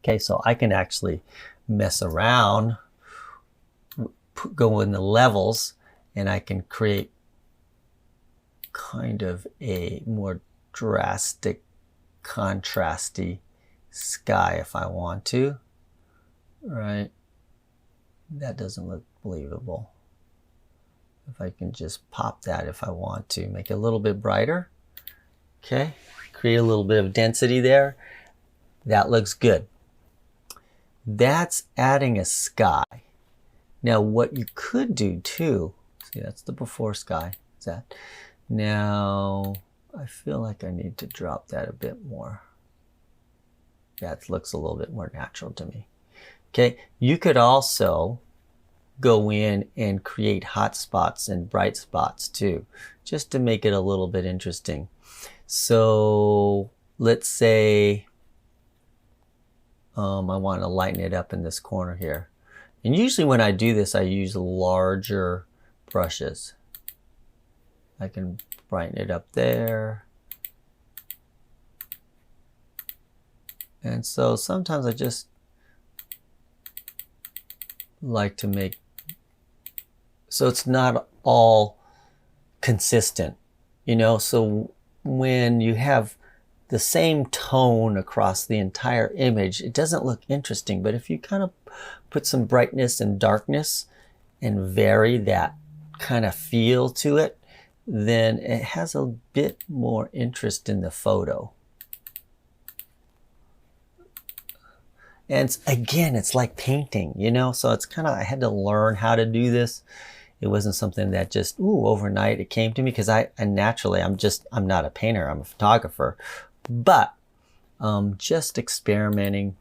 Okay, so I can actually mess around, go in the levels, and I can create kind of a more drastic, contrasty sky if I want to, right? That doesn't look believable. If I can just pop that if I want to, make it a little bit brighter. Okay, create a little bit of density there. That looks good. That's adding a sky. Now what you could do too, see that's the before sky, is that. Now I feel like I need to drop that a bit more. That looks a little bit more natural to me. Okay, you could also go in and create hot spots and bright spots too, just to make it a little bit interesting. So let's say I want to lighten it up in this corner here. And usually when I do this, I use larger brushes. I can brighten it up there. And so sometimes I just like to make, so it's not all consistent, you know, so when you have the same tone across the entire image, it doesn't look interesting. But if you kind of put some brightness and darkness and vary that kind of feel to it, then it has a bit more interest in the photo. And again, it's like painting, you know, so it's kind of, I had to learn how to do this. It wasn't something that just, overnight it came to me, because I naturally, I'm not a painter, I'm a photographer. But just experimenting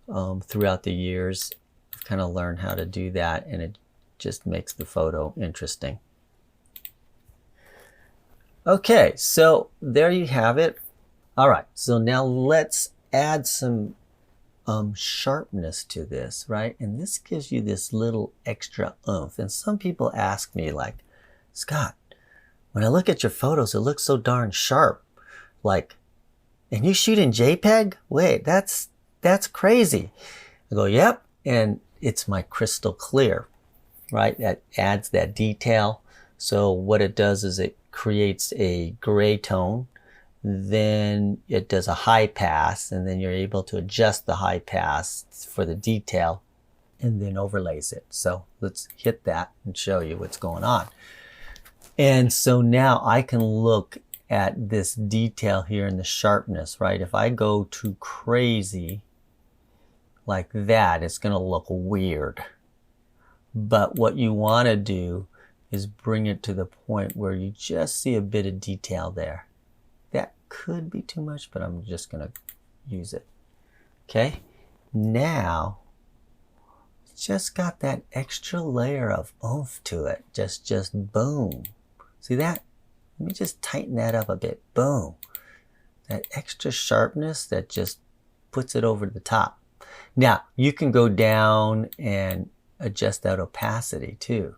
throughout the years, I've kind of learned how to do that, and it just makes the photo interesting. Okay, so there you have it. All right, so now let's add some sharpness to this, right? And this gives you this little extra oomph. And some people ask me like, Scott, when I look at your photos, it looks so darn sharp. Like, and you shoot in JPEG? Wait, that's crazy. I go, yep. And it's my crystal clear, right? That adds that detail. So what it does is it creates a gray tone. Then it does a high pass, and then you're able to adjust the high pass for the detail and then overlays it. So let's hit that and show you what's going on. And so now I can look at this detail here in the sharpness, right? If I go too crazy like that, it's going to look weird. But what you want to do is bring it to the point where you just see a bit of detail there. That could be too much, but I'm just going to use it. Okay, now it's just got that extra layer of oomph to it. Just boom. See that? Let me just tighten that up a bit. Boom. That extra sharpness that just puts it over the top. Now, you can go down and adjust that opacity too,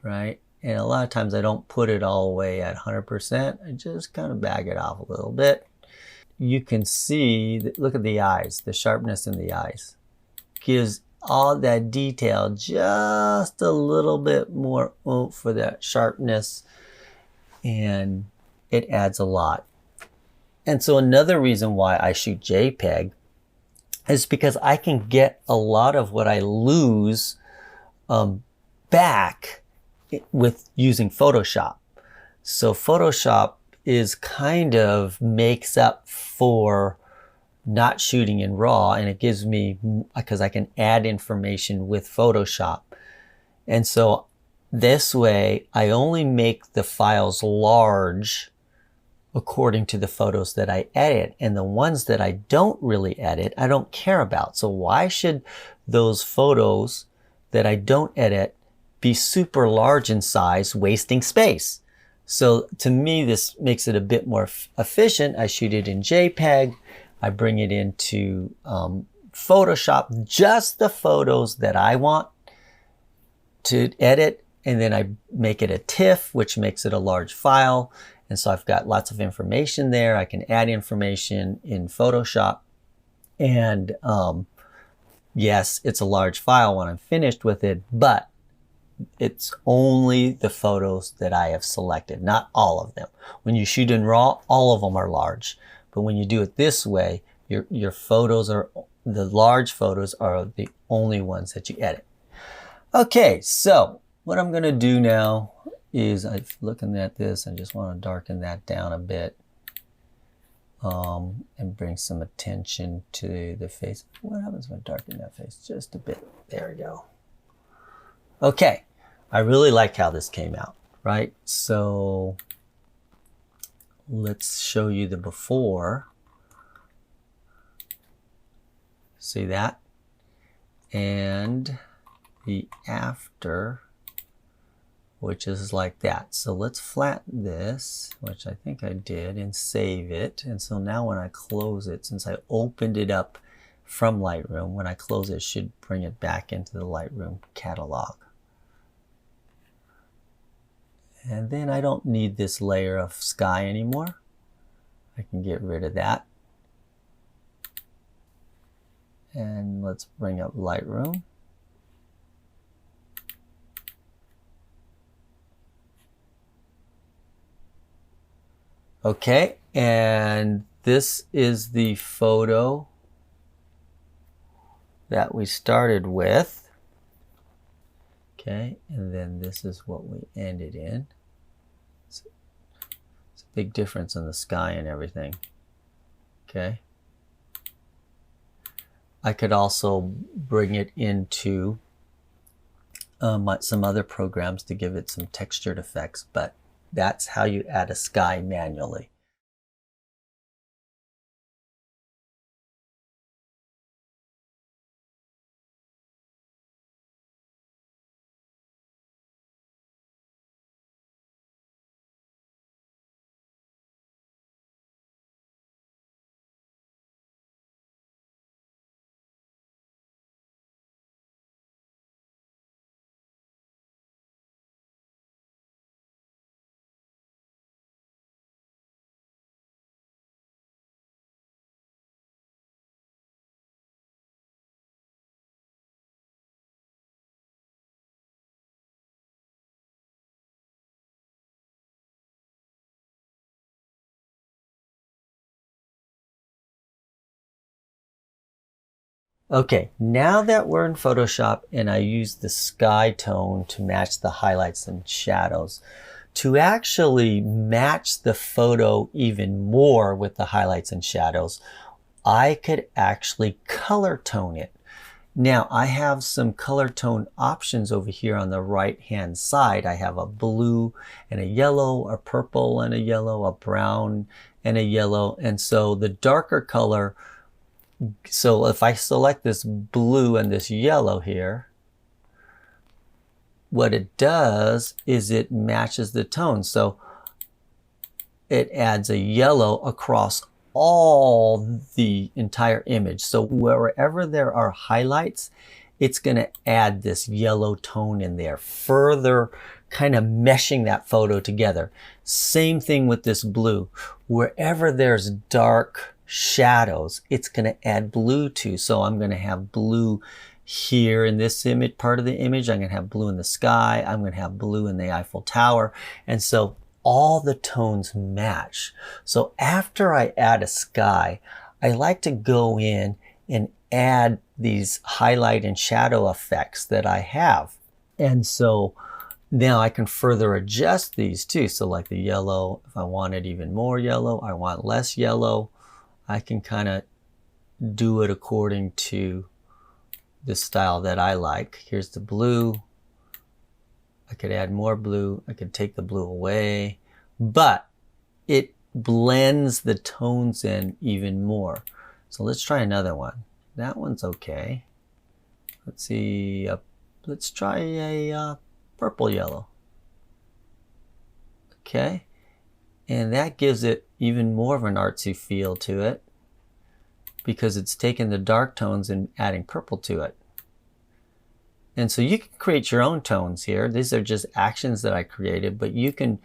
right? And a lot of times I don't put it all the way at 100%. I just kind of bag it off a little bit. You can see, look at the eyes, the sharpness in the eyes. Gives all that detail just a little bit more oomph for that sharpness, and it adds a lot. And so another reason why I shoot JPEG is because I can get a lot of what I lose back with using Photoshop. So Photoshop is kind of makes up for not shooting in RAW, and it gives me, because I can add information with Photoshop. And so this way I only make the files large according to the photos that I edit, and the ones that I don't really edit, I don't care about. So why should those photos that I don't edit be super large in size, wasting space? So to me, this makes it a bit more efficient. I shoot it in JPEG. I bring it into Photoshop, just the photos that I want to edit, and then I make it a TIFF, which makes it a large file. And so I've got lots of information there. I can add information in Photoshop And yes, it's a large file when I'm finished with it, but it's only the photos that I have selected, not all of them. When you shoot in RAW, all of them are large. But when you do it this way, your photos are, the large photos are the only ones that you edit. Okay, so what I'm going to do now is, I'm looking at this, I just want to darken that down a bit and bring some attention to the face. What happens when I darken that face? Just a bit. There we go. Okay, I really like how this came out, right? So let's show you the before. See that? And the after, which is like that. So let's flatten this, which I think I did, and save it. And so now when I close it, since I opened it up from Lightroom, when I close it, it should bring it back into the Lightroom catalog. And then I don't need this layer of sky anymore. I can get rid of that. And let's bring up Lightroom. Okay, and this is the photo that we started with. Okay, and then this is what we ended in. It's a big difference in the sky and everything. Okay. I could also bring it into some other programs to give it some textured effects, but that's how you add a sky manually. Okay, now that we're in Photoshop and I use the sky tone to match the highlights and shadows, to actually match the photo even more with the highlights and shadows, I could actually color tone it. Now I have some color tone options over here on the right hand side. I have a blue and a yellow, a purple and a yellow, a brown and a yellow. And so the darker color, so if I select this blue and this yellow here, what it does is it matches the tone. So it adds a yellow across all the entire image. So wherever there are highlights, it's going to add this yellow tone in there, further kind of meshing that photo together. Same thing with this blue. Wherever there's dark shadows, it's going to add blue to. So I'm going to have blue here in this image, part of the image. I'm going to have blue in the sky. I'm going to have blue in the Eiffel Tower. And so all the tones match. So after I add a sky, I like to go in and add these highlight and shadow effects that I have. And so now I can further adjust these too. So like the yellow, if I wanted even more yellow, I want less yellow, I can kind of do it according to the style that I like. Here's the blue. I could add more blue. I could take the blue away, but it blends the tones in even more. So let's try another one. That one's okay. Let's see. Let's try a purple yellow. Okay. And that gives it even more of an artsy feel to it because it's taking the dark tones and adding purple to it. And so you can create your own tones here. These are just actions that I created, but you can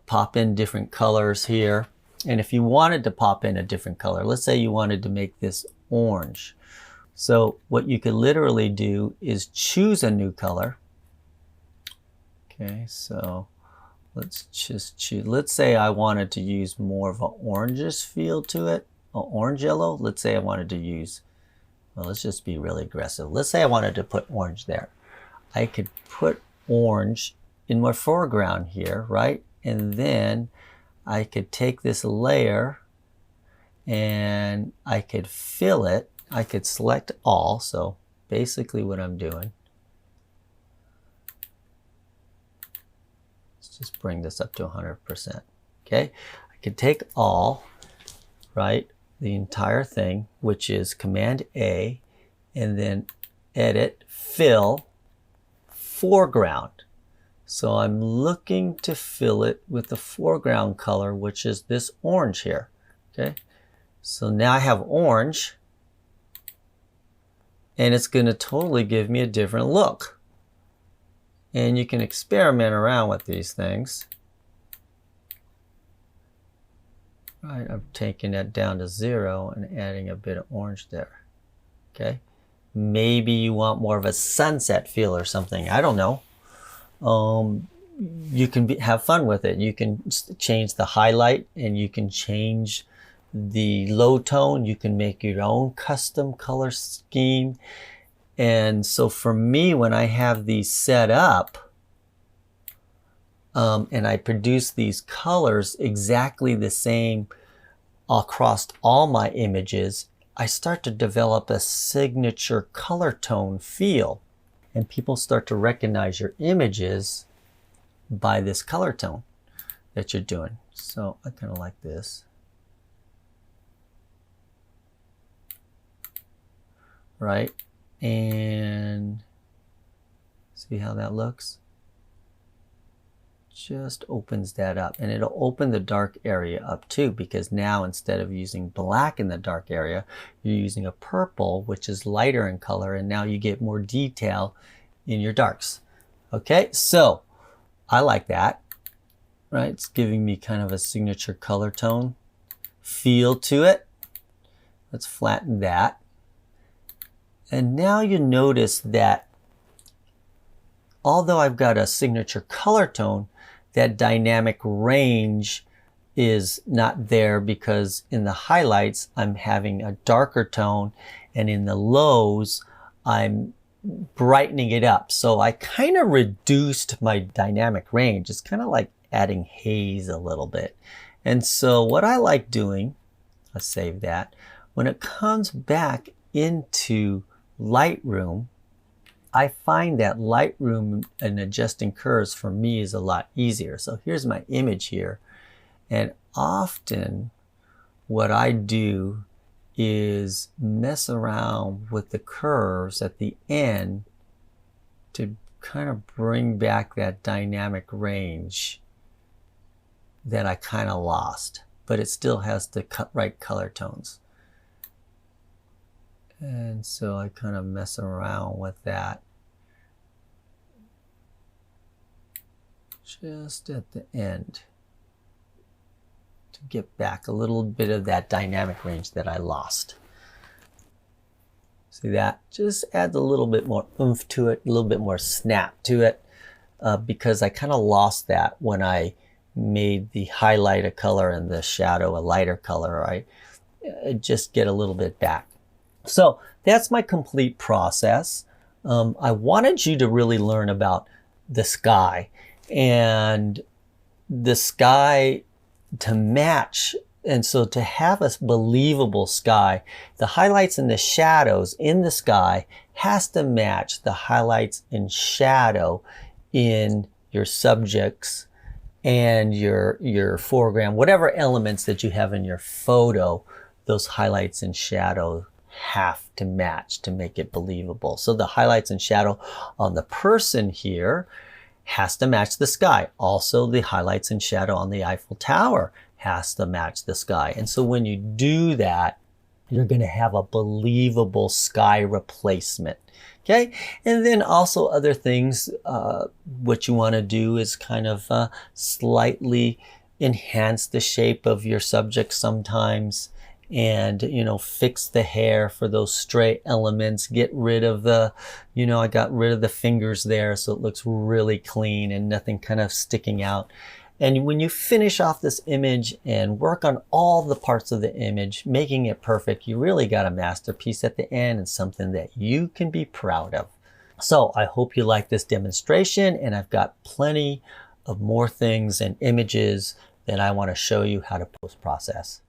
pop in different colors here. And if you wanted to pop in a different color, let's say you wanted to make this orange. So what you could literally do is choose a new color. Okay, so let's just choose, let's say I wanted to use more of an orangish feel to it, an orange yellow. Let's say I wanted to use, well, let's just be really aggressive. Let's say I wanted to put orange there. I could put orange in my foreground here, right? And then I could take this layer and I could fill it. I could select all. So basically what I'm doing, let's just bring this up to 100%. Okay, I could take all, right? The entire thing, which is Command A, and then edit, fill, foreground. So I'm looking to fill it with the foreground color, which is this orange here. Okay, so now I have orange, and it's going to totally give me a different look. And you can experiment around with these things. Right, I'm taking that down to 0 and adding a bit of orange there. Okay, maybe you want more of a sunset feel or something. I don't know. You can have fun with it. You can change the highlight, and you can change the low tone. You can make your own custom color scheme. And so for me, when I have these set up, and I produce these colors exactly the same across all my images, I start to develop a signature color tone feel. And people start to recognize your images by this color tone that you're doing. So I kind of like this. Right? And see how that looks? Just opens that up, and it'll open the dark area up too, because now instead of using black in the dark area, you're using a purple, which is lighter in color, and now you get more detail in your darks. Okay, so I like that, right? It's giving me kind of a signature color tone feel to it. Let's flatten that. And now you notice that although I've got a signature color tone, that dynamic range is not there, because in the highlights I'm having a darker tone, and in the lows I'm brightening it up. So I kind of reduced my dynamic range. It's kind of like adding haze a little bit. And so what I like doing, let's save that, when it comes back into Lightroom, I find that Lightroom and adjusting curves for me is a lot easier. So here's my image here, and often what I do is mess around with the curves at the end to kind of bring back that dynamic range that I kind of lost, but it still has the right color tones. And so I kind of mess around with that just at the end to get back a little bit of that dynamic range that I lost. See that? Just adds a little bit more oomph to it, a little bit more snap to it, because I kind of lost that when I made the highlight a color and the shadow a lighter color. I just get a little bit back. So that's my complete process. I wanted you to really learn about the sky, and the sky to match. And so to have a believable sky, the highlights and the shadows in the sky has to match the highlights and shadow in your subjects and your foreground, whatever elements that you have in your photo, those highlights and shadow have to match to make it believable. So the highlights and shadow on the person here has to match the sky. Also, the highlights and shadow on the Eiffel Tower has to match the sky. And so when you do that, you're going to have a believable sky replacement. Okay, and then also other things, what you want to do is kind of slightly enhance the shape of your subject sometimes, and, you know, fix the hair for those stray elements, get rid of the, you know, I got rid of the fingers there so it looks really clean and nothing kind of sticking out. And when you finish off this image and work on all the parts of the image, making it perfect, you really got a masterpiece at the end and something that you can be proud of. So I hope you like this demonstration, and I've got plenty of more things and images that I want to show you how to post-process.